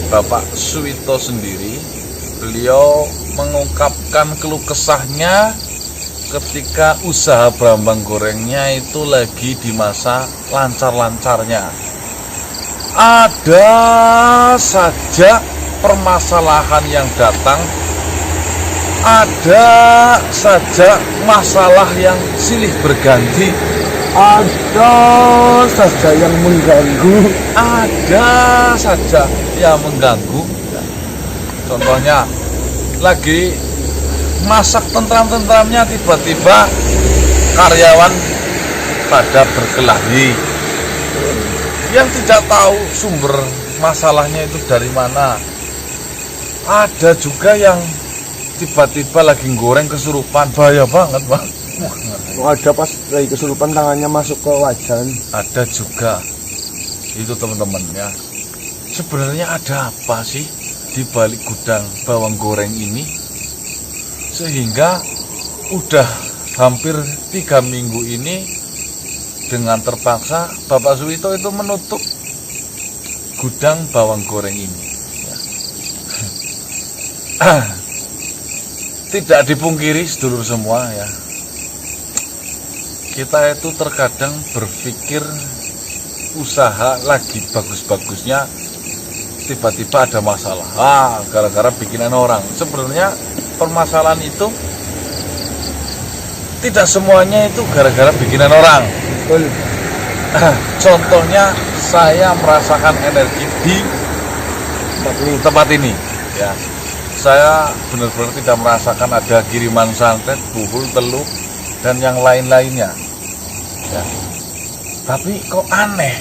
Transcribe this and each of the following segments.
Bapak Suwito sendiri, beliau mengungkapkan keluh kesahnya ketika usaha Brambang Gorengnya itu lagi di masa lancar-lancarnya. Ada saja permasalahan yang datang, ada saja masalah yang silih berganti, ada saja yang mengganggu, ada saja yang mengganggu. Contohnya lagi masak tentram-tentramnya, tiba-tiba karyawan pada berkelahi, yang tidak tahu sumber masalahnya itu dari mana. Ada juga yang tiba-tiba lagi goreng kesurupan, bahaya banget Bang. ada pas lagi kesurupan tangannya masuk ke wajan. Ada juga itu teman-teman ya. Sebenarnya ada apa sih di balik gudang bawang goreng ini, sehingga udah hampir 3 minggu ini dengan terpaksa Bapak Suwito itu menutup gudang bawang goreng ini ya. Tidak dipungkiri sedulur semua ya, kita itu terkadang berpikir usaha lagi bagus-bagusnya tiba-tiba ada masalah, gara-gara bikinan orang. Sebenarnya permasalahan itu tidak semuanya itu gara-gara bikinan orang. Contohnya saya merasakan energi di tempat ini ya. Saya benar-benar tidak merasakan ada kiriman santet, buhul, teluk, dan yang lain-lainnya ya. Tapi kok aneh,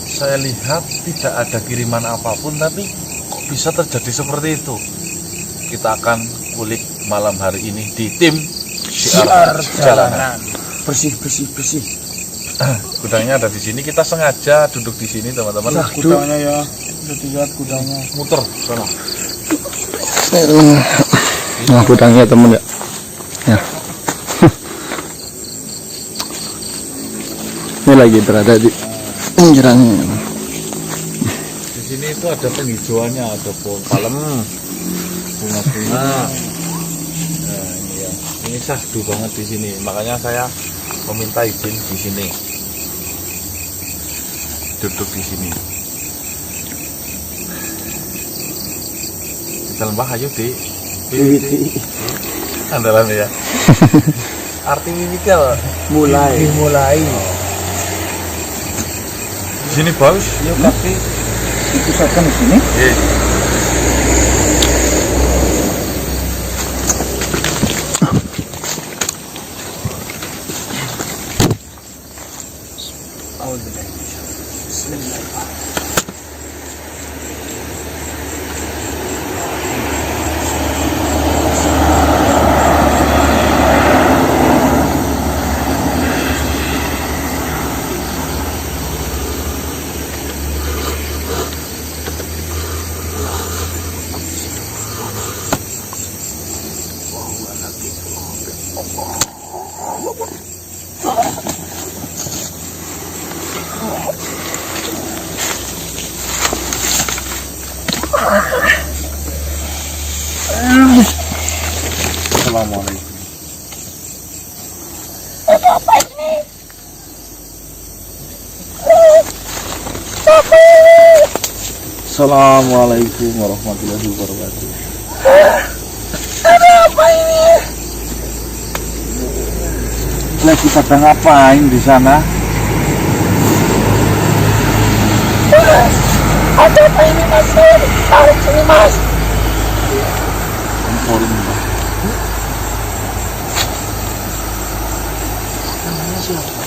saya lihat tidak ada kiriman apapun, tapi kok bisa terjadi seperti itu. Kita akan kulik malam hari ini di tim Siar Jalanan. Bersih. Gudangnya ada di sini, kita sengaja duduk di sini teman-teman. Gudangnya ya, udah dilihat gudangnya. Muter sana. Nah, gudangnya temen ya. Ya. Ini lagi berada di pinggirannya. Di sini itu ada penghijauannya, ada pohon palem, bunga-bunga. Nah, ini ya. Ini syahdu banget di sini. Makanya saya meminta izin di sini. Duduk di sini. Kita lembah ayo di andalan ya. Arti mimikal Dimulai. Di sini bagus. Yuk tapi dipusatkan di sini. Iya. Assalamualaikum. Apa ini? Assalamualaikum warahmatullahi wabarakatuh. Ada apa ini? Lagi pada ngapain di sana? Mas, ada apa ini mas? Tarik sini mas. Forum. Namanya siapa?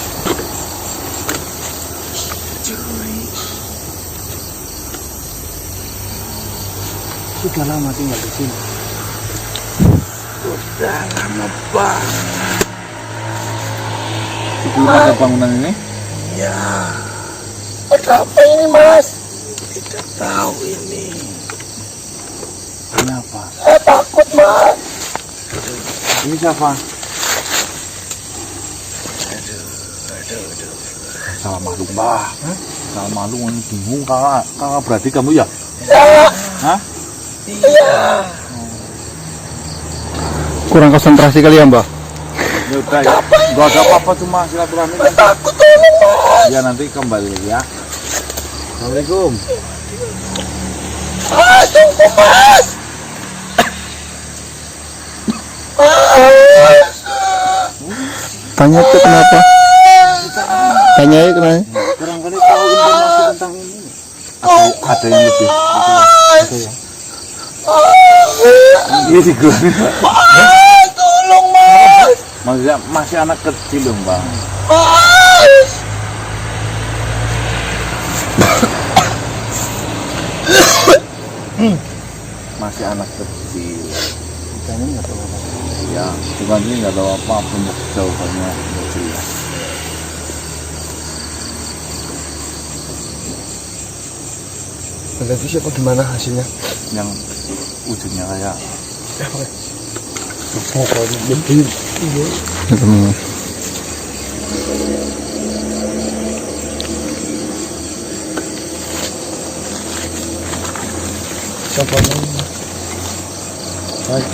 Sudah lama tinggal di sini. Udah lama banget. Itu ada bangunan ini? Ya. Ada apa ini mas? Tidak tahu ini. Kenapa? Saya takut mas. Ini siapa? Aduh. Sama makhluk bah. Nah, malu bingung kakak berarti kamu ya? Ya. Hah? Iya. Kurang konsentrasi kali ya, Mbah? Ya udah ya. Gak ada apa-apa cuma silaturahmi. Takut tolong mas. Ya nanti kembali ya. Assalamualaikum. Tunggu mas. Mas. Tanya tuh kenapa? Tanya ya kenapa? Kurang kali tahu informasi tentang ini. Ada yang lebih. Ada ya. Ini sih gue. Tolong mas. Maksudnya masih anak kecil dong bang. Mas. Masih anak kecil. Kita nggak tahu apa. Ya, cuma ini nggak tahu apa untuk jawabannya nggak jelas. Berarti siapa gimana hasilnya? Yang ujungnya kayak Siapa namanya? Hai.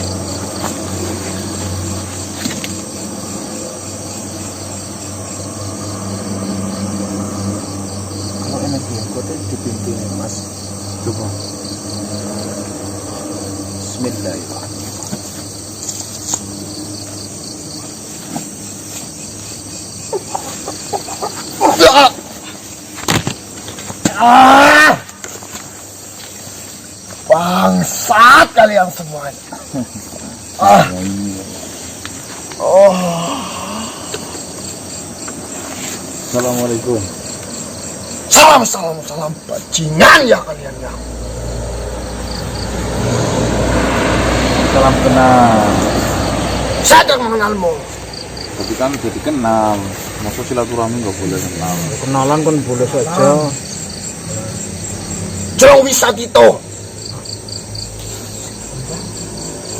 Kalau energi yang kuat di pintu ini mas, coba. Bismillahirrahmanirrahim. Bangsat kalian semuanya. Assalamualaikum. Salam bajingan ya kalian ya. Salam kenal. Saya tidak mengenalmu. Tapi kan jadi kenal. Masa silaturahmi nggak boleh kenal. Kenalan kan boleh saja. Jauh bisa gitu.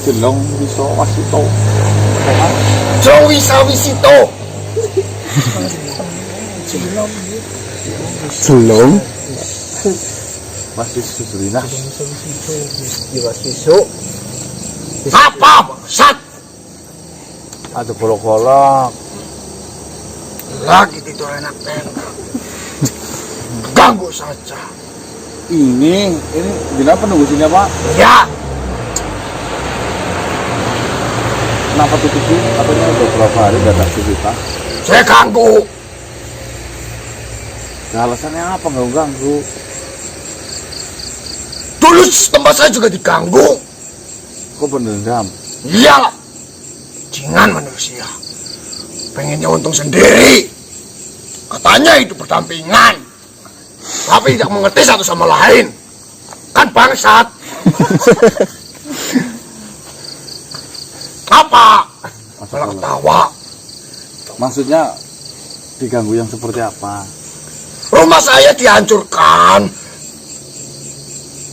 Jelong bisa wasito. Jauh bisa wisito. Belum. Masih susulina. Diwas besok. Apa bangsat? Ada golok-golok. Lagi tidur enak-enak. Ganggu saja. Ini kenapa nunggu sini pak? Ya. Kenapa tutup ini? Katanya udah berapa hari nggak ada aktivitas. Saya ganggu. Nah, alasannya apa nggak ganggu? Dulu tempat saya juga diganggu. Kok pendendam? Iyalah. Jingan manusia. Pengennya untung sendiri. Katanya itu berdampingan. Tapi tidak mengerti satu sama lain. Kan bangsat. Apa? Malah ketawa. Maksudnya diganggu yang seperti apa? Rumah saya dihancurkan.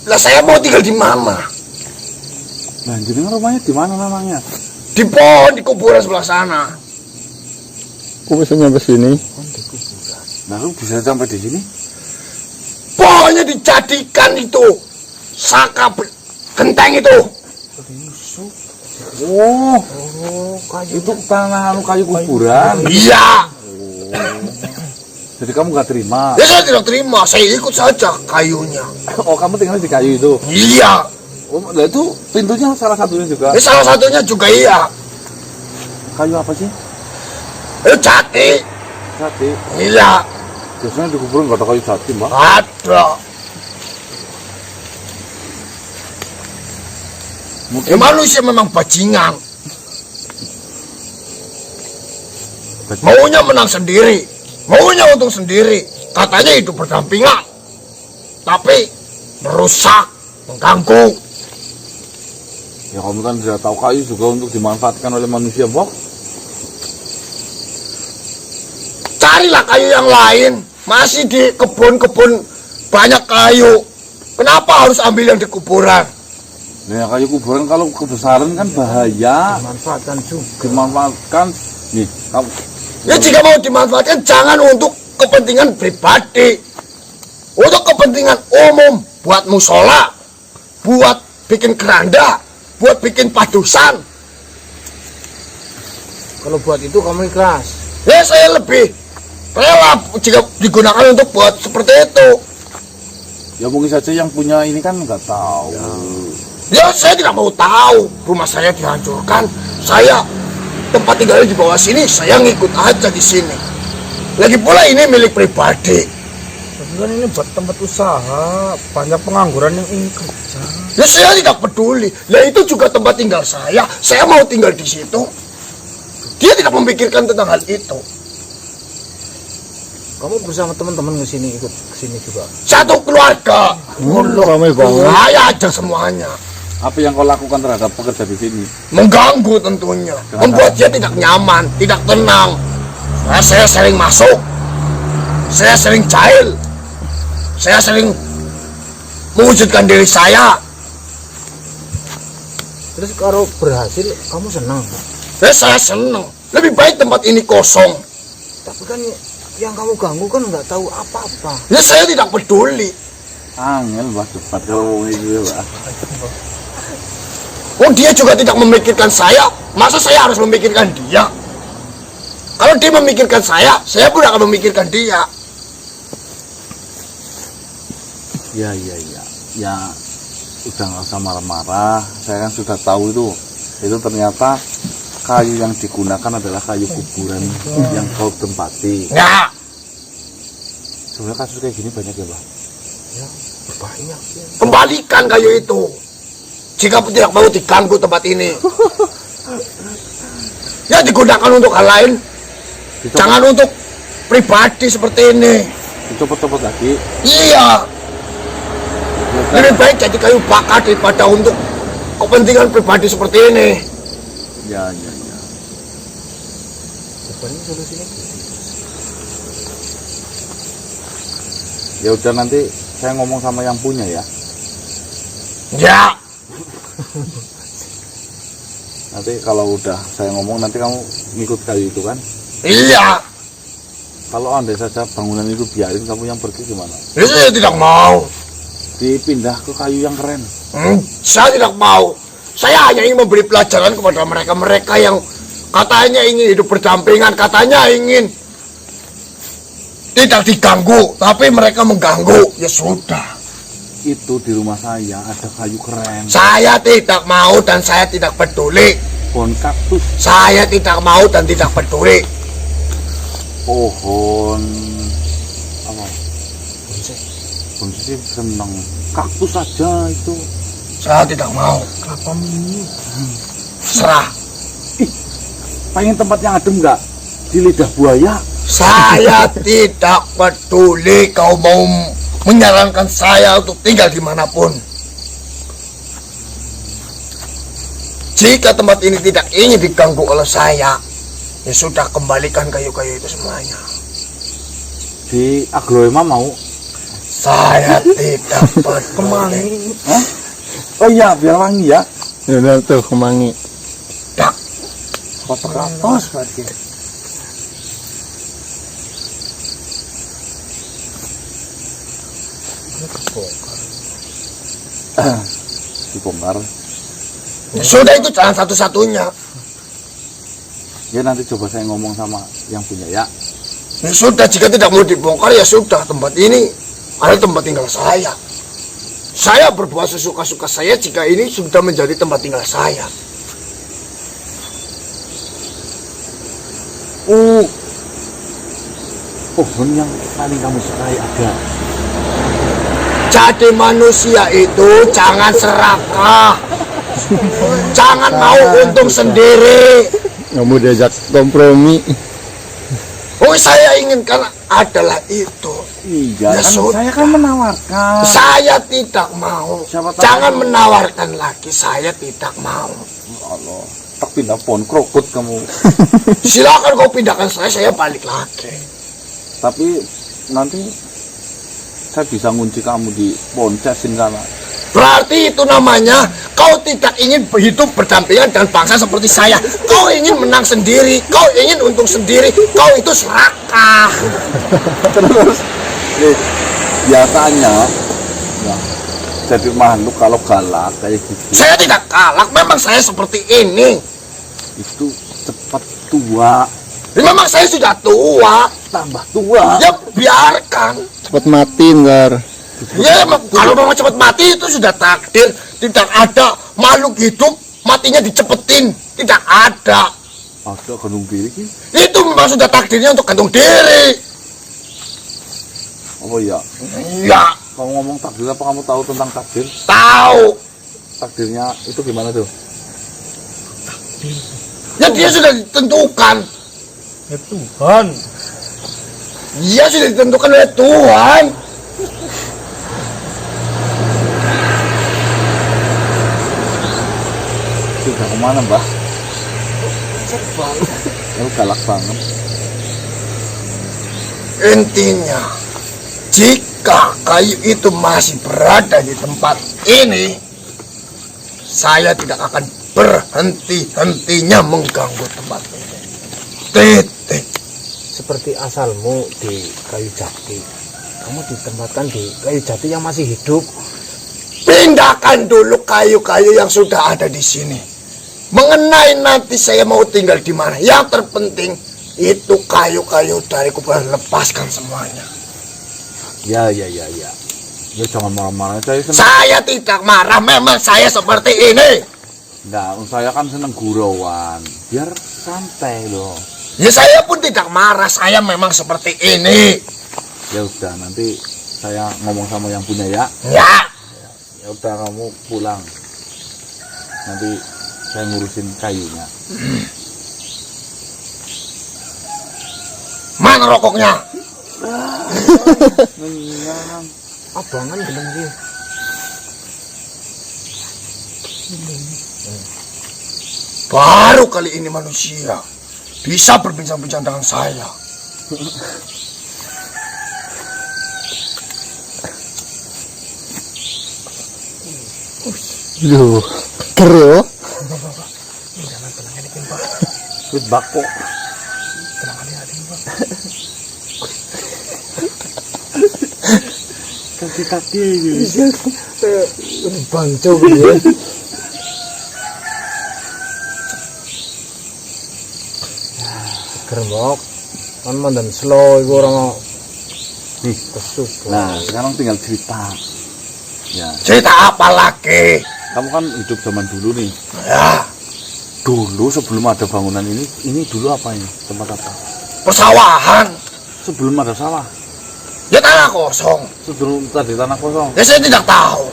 Lah saya mau tinggal di mana? Nah, jadi rumahnya di mana namanya? Di pohon, di kuburan sebelah sana. Kok bisa nyampe sini? Lalu bisa sampai di sini? Pohonnya dijadikan itu saka genteng itu. Oh, itu tanah kayu kuburan. Iya. Jadi kamu nggak terima? Ya saya tidak terima, saya ikut saja kayunya. Oh, kamu tinggal di kayu itu? Iya. Oh, nah itu pintunya salah satunya juga. Ya salah satunya juga iya. Kayu apa sih? Itu jati. Jati. Iya. Biasanya di kuburan nggak ada kayu jati, mbak. Ada. Ya manusia memang bajingan. Maunya menang sendiri. Maunya untung sendiri. Katanya hidup berdampingan. Tapi merusak, mengganggu. Ya kamu kan tidak tahu kayu juga untuk dimanfaatkan oleh manusia, Bok. Carilah kayu yang lain. Masih di kebun-kebun banyak kayu. Kenapa harus ambil yang di kuburan? Nah, kayu kuburan kalau kebesaran kan bahaya. Manfaatkan juga. Dimanfaatkan. Nih, kamu. Ya jika mau dimanfaatkan jangan untuk kepentingan pribadi. untuk kepentingan umum, buat musola, buat bikin keranda, buat bikin padusan. Kalau buat itu kamu ikhlas. Ya saya lebih rela jika digunakan untuk buat seperti itu. Ya mungkin saja yang punya ini kan nggak tahu. Ya saya tidak mau tahu. Rumah saya dihancurkan. Saya tempat tinggalnya di bawah sini. Saya ngikut aja di sini. Lagi pula ini milik pribadi. Tapi kan ini buat tempat usaha, banyak pengangguran yang ingin kerja. Ya saya tidak peduli. Lah itu juga tempat tinggal saya. Saya mau tinggal di situ. Dia tidak memikirkan tentang hal itu. Kamu bersama teman-teman ikut kesini juga. Satu keluarga. Ramai banget. Saya aja semuanya. Apa yang kau lakukan terhadap pekerja di sini? Mengganggu tentunya. Membuat dia tidak nyaman, tidak tenang. Saya sering masuk. Saya sering jahil. Saya sering mewujudkan diri saya. Terus kalau berhasil, kamu senang. Saya senang. Lebih baik tempat ini kosong. Tapi kan yang kamu ganggu kan nggak tahu apa-apa. Ya saya tidak peduli. Angel bah cepat kalau ngomong itu bah. Oh dia juga tidak memikirkan saya. Masa saya harus memikirkan dia? Kalau dia memikirkan saya pun akan memikirkan dia. Ya ya udah nggak usah marah-marah. Saya kan sudah tahu itu ternyata kayu yang digunakan adalah kayu kuburan yang kau tempati. Ya, Sebenarnya kasus kayak gini banyak ya bah. Ya, banyak. Ya. kembalikan kayu itu. Jika tidak mau diganggu tempat ini. Ya digunakan untuk hal lain. Jangan untuk pribadi seperti ini. Dicopot-copot lagi. Iya. Lebih baik jadi kayu bakar daripada untuk kepentingan pribadi seperti ini. Ya. Sebenarnya solusinya gitu. Ya udah nanti saya ngomong sama yang punya ya. Ya. Nanti kalau udah saya ngomong nanti kamu ngikut kayu itu kan. Iya. Kalau andai saja bangunan itu biarin kamu yang pergi gimana? Ya, saya tidak mau. Dipindah ke kayu yang keren. Saya tidak mau. Saya hanya ingin memberi pelajaran kepada mereka-mereka yang katanya ingin hidup berdampingan, katanya ingin tidak diganggu, tapi mereka mengganggu. Ya sudah. Itu di rumah saya ada kayu keren. Saya tidak mau dan saya tidak peduli. Pohon kaktus, Saya tidak mau dan tidak peduli. pohon apa? Bonsai seneng. Kaktus saja itu. Saya tidak mau. Kelapa mini. Serah. Pengen tempat yang adem nggak? Di lidah buaya. Saya tidak peduli kau mau menyarankan saya untuk tinggal dimanapun. Jika tempat ini tidak ingin diganggu oleh saya, ya sudah kembalikan kayu-kayu itu semuanya. Di Agroema mau? Saya tidak peduli. Kemangi. Hah? Oh iya, biar wangi ya. Ya tuh kemangi. Tak. Kotak ratos berarti. Dibongkar. Ya sudah itu jalan satu-satunya. Ya nanti coba saya ngomong sama yang punya ya. Ya sudah jika tidak mau dibongkar ya sudah tempat ini adalah tempat tinggal saya. Saya berbuat sesuka-suka saya jika ini sudah menjadi tempat tinggal saya. Pohon yang paling kamu sukai ada. Jadi manusia itu jangan serakah. Jangan mau untung sendiri. Kamu diajak kompromi. Oh saya inginkan adalah itu. Iya, Ya kan sudah. saya kan menawarkan. Saya tidak mau. Siapa tahu. Jangan menawarkan lagi. Saya tidak mau. Allah, tak pindah pohon krokot kamu. Silakan kau pindahkan saya balik lagi. Tapi nanti saya bisa ngunci kamu di pohon cesin sana. Berarti itu namanya kau tidak ingin hidup berdampingan dengan bangsa seperti saya. Kau ingin menang sendiri, kau ingin untung sendiri, kau itu serakah. Terus, nih, biasanya ya, jadi makhluk kalau galak kayak gitu Saya tidak galak, memang saya seperti ini. itu cepat tua, Memang saya sudah tua. tambah tua. Ya biarkan. Cepat mati ntar. Ya kalau mau cepat mati itu sudah takdir. Tidak ada makhluk hidup matinya dicepetin. Tidak ada. Ada gantung diri ki. Itu memang sudah takdirnya untuk gantung diri. Oh iya, Ya kamu ngomong takdir apa kamu tahu tentang takdir? tahu. Takdirnya itu gimana tuh? Ya dia sudah ditentukan. Ya Tuhan. Dia sudah ditentukan oleh Tuhan. Sudah kemana mbah? Lu galak banget. Intinya, jika kayu itu masih berada di tempat ini, saya tidak akan berhenti-hentinya mengganggu tempat ini. Titik. Seperti asalmu di kayu jati. Kamu ditempatkan di kayu jati yang masih hidup. Pindahkan dulu kayu-kayu yang sudah ada di sini. Mengenai nanti saya mau tinggal di mana, yang terpenting itu kayu-kayu dari kuburan, lepaskan semuanya. Ya. Ya jangan marah-marah. Saya senang. Saya tidak marah, memang saya seperti ini. Nah, saya kan seneng gurauan. Biar santai loh. Ya saya pun tidak marah, saya memang seperti ini. Ya udah, nanti saya ngomong sama yang punya ya. Ya, Ya udah kamu pulang. Nanti saya ngurusin kayunya. mana rokoknya? Ngenang. Abangan belum dia. Baru kali ini manusia bisa berbincang-bincang dengan saya. Duh, kero. Wit bako. Kaki-kaki ini. Banco ya. Gerbok. Kan mandan slow iku orang Nih, kesut. nah sekarang tinggal cerita. Ya, Cerita apa lagi? kamu kan hidup zaman dulu nih. Ya, Dulu sebelum ada bangunan ini dulu apa ini? Tempat apa? persawahan. Sebelum ada sawah, Ya tanah kosong. sebelum tadi tanah kosong. Ya saya tidak tahu.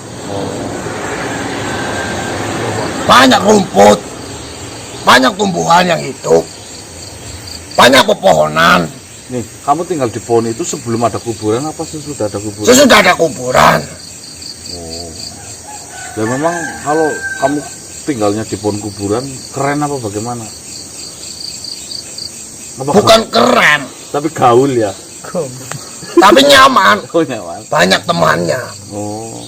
Banyak rumput, banyak tumbuhan yang hidup, banyak pepohonan. Nih, kamu tinggal di pohon itu sebelum ada kuburan apa sesudah ada kuburan? Sesudah ada kuburan. Oh. Ya memang kalau kamu tinggalnya di pohon kuburan keren apa bagaimana? Apa Bukan keren, tapi gaul ya. tapi nyaman. Oh nyaman. Banyak temannya. Oh.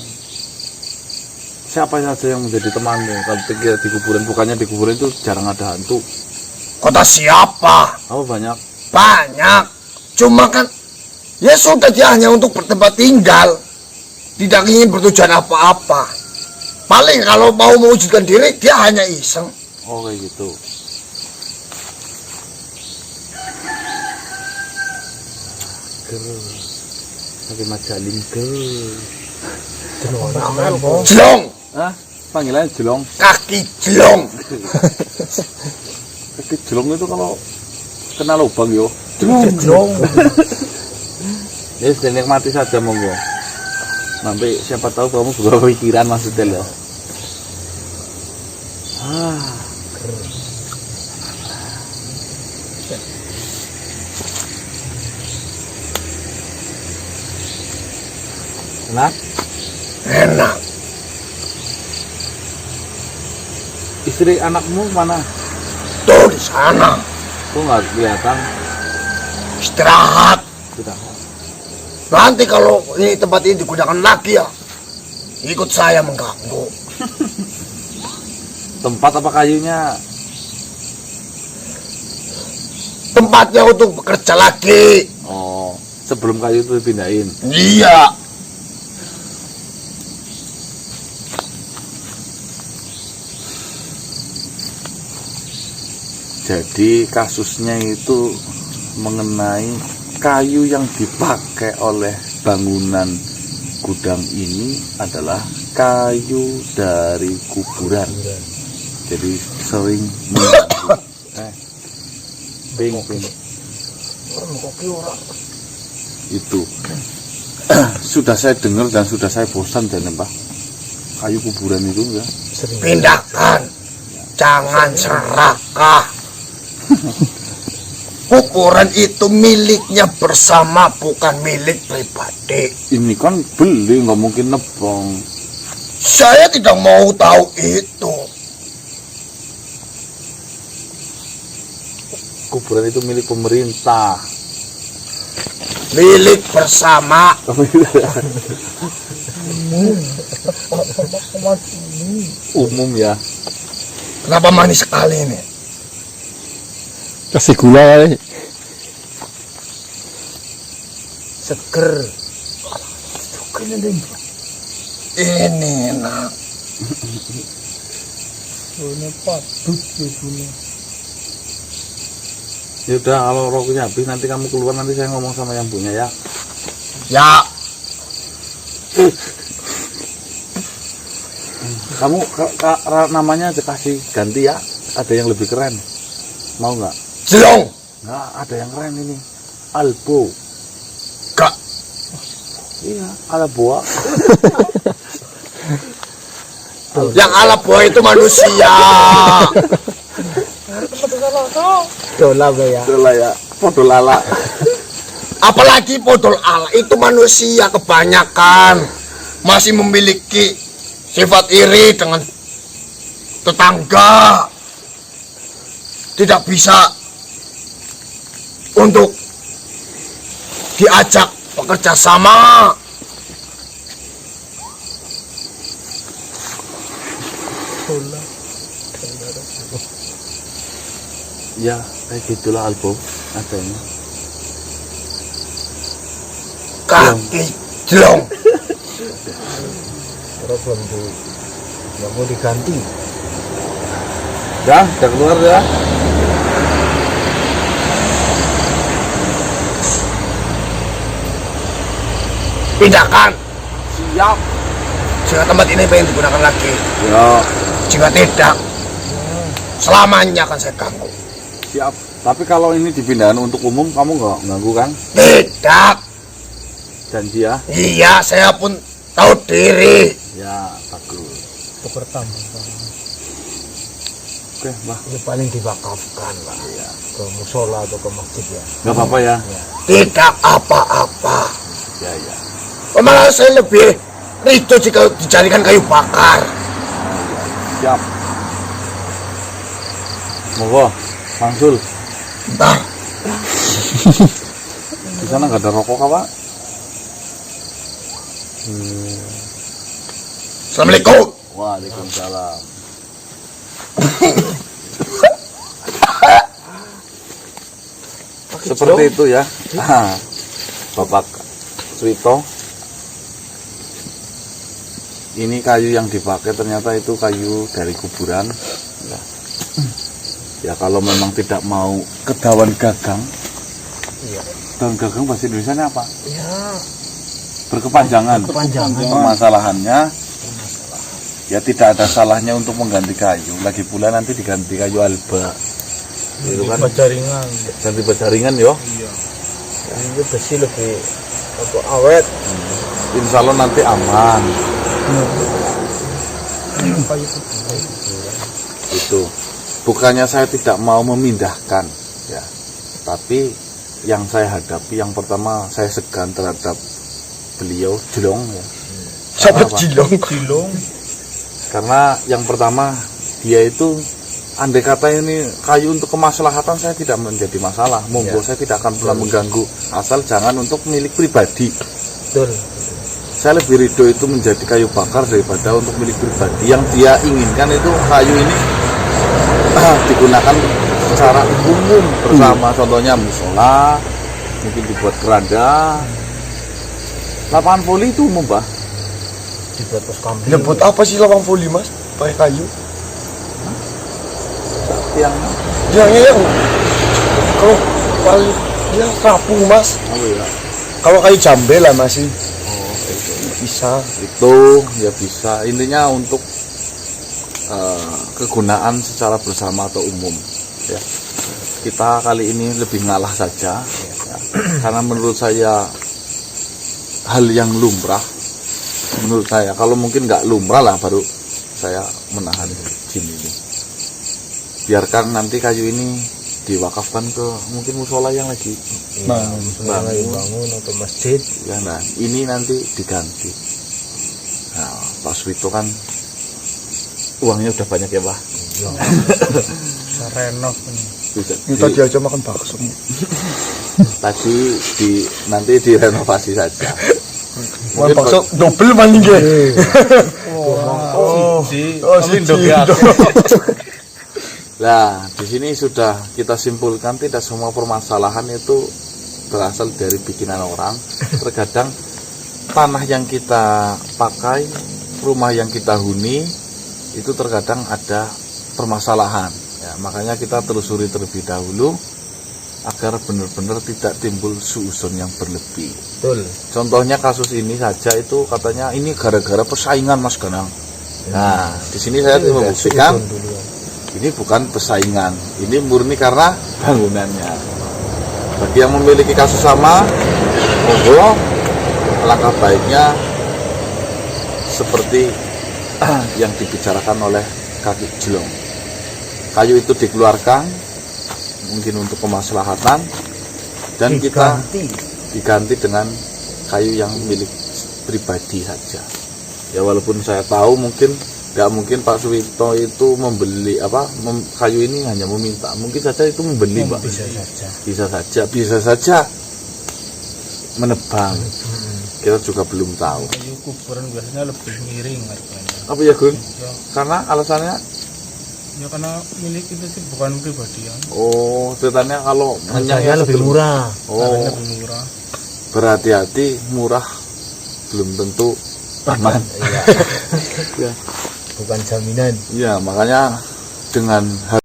Siapa saja yang menjadi temanmu kalau tinggal di kuburan? Bukannya di kuburan itu jarang ada hantu. Kota siapa? Apa banyak? Banyak. Cuma kan, ya sudah dia hanya untuk bertempat tinggal. Tidak ingin bertujuan apa-apa. Paling kalau mau mewujudkan diri, dia hanya iseng. Oh kayak gitu. Pakai majalin ke. Jelong, Hah? Panggilannya jelong. kaki jelong. Kaki jelong itu kalau kena lubang yo. Jong. Ya sudah nikmati saja monggo. Nanti siapa tahu kamu juga pikiran maksudnya loh. Enak? Enak. Istri anakmu mana? Tuh di sana. Kok nggak kelihatan? Istirahat. Sudah. Nanti kalau ini tempat ini digunakan lagi ya, ikut saya mengganggu. Tempat apa kayunya? Tempatnya untuk bekerja lagi. Oh, sebelum kayu itu dipindahin. Iya. Jadi kasusnya itu mengenai kayu yang dipakai oleh bangunan gudang ini adalah kayu dari kuburan. Jadi sering mengganggu. Ping. Itu sudah saya dengar dan sudah saya bosan dan Pak. Kayu kuburan itu ya. Pindahkan, jangan serakah. Kuburan itu miliknya bersama, bukan milik pribadi. Ini kan beli, nggak mungkin nebong. Saya tidak mau tahu itu. Kuburan itu milik pemerintah. Milik bersama. Umum ya. Kenapa manis sekali ini? Kasih gula kali. Seger. Ini enak. Ya udah, kalau rokoknya habis nanti kamu keluar, nanti saya ngomong sama yang punya ya. Ya, Kamu namanya aja kasih ganti ya. Ada yang lebih keren. Mau nggak? Jelong. Nggak, ada yang keren ini. Albo. Kak, Iya, Alboa. yang ala buah itu manusia. Dola ya. Itulah ya, podo lala. Apalagi podol ala itu manusia kebanyakan masih memiliki sifat iri dengan tetangga. Tidak bisa untuk diajak bekerja sama. Ya, kayak gitulah Albo adanya. Kaki jelong. Terus belum yang mau diganti. Ya, udah keluar ya. Pindahkan. Siap. Jika tempat ini pengen digunakan lagi. Ya, Jika tidak, selamanya akan saya ganggu. siap. Tapi kalau ini dipindahkan untuk umum, kamu nggak ganggu kan? Tidak. Janji ya. Iya, saya pun tahu diri. Ya, bagus. Itu pertama. Oke, Mbah. Ini paling diwakafkan lah ya. Ke musola atau ke masjid ya. Nggak apa-apa ya. Tidak apa-apa. Ya, ya. Malah saya lebih ridho jika dijadikan kayu bakar. Siap. Monggo, Bangsul. Bentar. Di sana nggak ada rokok apa? Assalamualaikum. Waalaikumsalam. Seperti itu ya. Bapak Suwito. Ini kayu yang dipakai ternyata itu kayu dari kuburan. Ya kalau memang tidak mau ke daun gagang. Iya. Daun gagang bahasa Indonesia apa? Ya, Berkepanjangan. kepanjangan. Permasalahannya ya tidak ada salahnya untuk mengganti kayu. Lagi pula nanti diganti kayu alba. Itu kan Jaringan. ganti berjaringan yo. Ini besi lebih awet. Insya Allah nanti aman. Itu bukannya saya tidak mau memindahkan ya, tapi yang saya hadapi yang pertama saya segan terhadap beliau Jelong ya. Siapa Apa? Jilong? Karena yang pertama dia itu andai kata ini kayu untuk kemaslahatan saya tidak menjadi masalah, monggo saya tidak akan pernah mengganggu asal jangan untuk milik pribadi. Betul. Saya lebih ridho itu menjadi kayu bakar daripada untuk milik pribadi. Yang dia inginkan itu kayu ini digunakan secara umum bersama, contohnya musola, mungkin dibuat keranda. Lapangan voli itu umum, Pak. Dibuat pos kambing. Ya buat apa sih lawang voli mas? Pakai kayu? Yang Bilangnya yang kalau paling yang rapuh mas. Oh ya. Kalau kayu jambe lah masih Oh, itu. bisa. Itu ya bisa. Intinya untuk kegunaan secara bersama atau umum. Ya. Kita kali ini lebih ngalah saja. Ya. Karena menurut saya hal yang lumrah. Menurut saya, kalau mungkin nggak lumrah lah baru saya menahan jin ini. Biarkan nanti kayu ini diwakafkan ke mungkin musola yang lagi bangun atau masjid. ya. Nah ini nanti diganti. Nah Pak Suwito kan uangnya udah banyak ya Pak. Renov Bisa Tadi aja makan bakso. tadi nanti direnovasi saja. Makan bakso double paling ge. Nah, di sini sudah kita simpulkan tidak semua permasalahan itu berasal dari bikinan orang. Terkadang tanah yang kita pakai, rumah yang kita huni, itu terkadang ada permasalahan. Ya, makanya kita telusuri terlebih dahulu agar benar-benar tidak timbul suuzon yang berlebih. Betul. Contohnya kasus ini saja itu katanya ini gara-gara persaingan Mas Ganang. Nah, di sini saya membuktikan ini bukan persaingan, ini murni karena bangunannya. Bagi yang memiliki kasus sama, monggo, langkah baiknya seperti yang dibicarakan oleh kaki jelong. Kayu itu dikeluarkan, mungkin untuk kemaslahatan, dan kita diganti dengan kayu yang milik pribadi saja. Ya walaupun saya tahu mungkin nggak mungkin Pak Suwito itu membeli kayu ini hanya meminta, mungkin saja itu membeli Pak. Bisa saja menebang. Kita juga belum tahu. Kayu kuburan biasanya lebih miring harganya. Apa ya Gun? Ya, Karena alasannya ya karena milik itu sih bukan pribadian. oh ceritanya kalau Harganya lebih murah. Harganya Oh lebih murah. berhati-hati, murah belum tentu aman. Iya. Ya. Bukan jaminan. Ya makanya dengan